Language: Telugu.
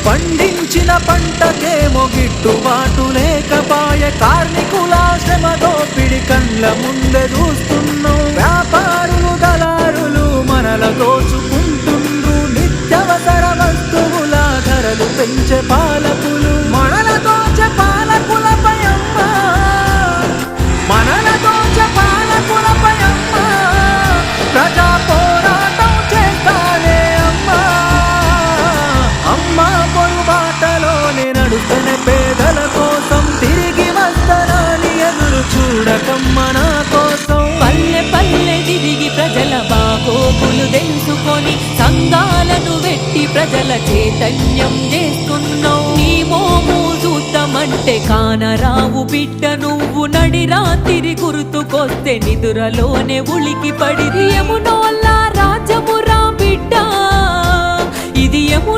పండించిన పంటకేమో గిట్టుబాటు లేకపాయే, కార్మికుల శ్రమ దోపిడి కండ్ల ముందే చూస్తున్నాం. వ్యాపారులు దళారులు మనల దోచుకుంటుండ్రు, నిత్యవసర వస్తువుల ధరలు పెంచే పాలకులు మనల దోచే పాలకులపై అమ్మా, మనల దోచే పాలకులపై అమ్మా ప్రజా పోరాటం చేస్తానే అమ్మా. అమ్మా పొరుబాటలోనే నడుస్తనే పేదల కోసం, తిరిగి వస్తానని ఎదురు చూడకమ్మ నా కోసం. పల్లె పల్లె తిరిగి ప్రజల బాగోగులు తెలుసుకొని, సంఘాలను వెట్టి ప్రజల చైతన్యం చేస్తున్నావు. నీ మోము చూద్దామంటే కానరావు బిడ్డ నువ్వు, నడి రాత్రి గుర్తుకొస్తే నిదురలోనే ఉలికి పడి. యమునోల్ల రాజమురా బిడ్డ ఇది యమున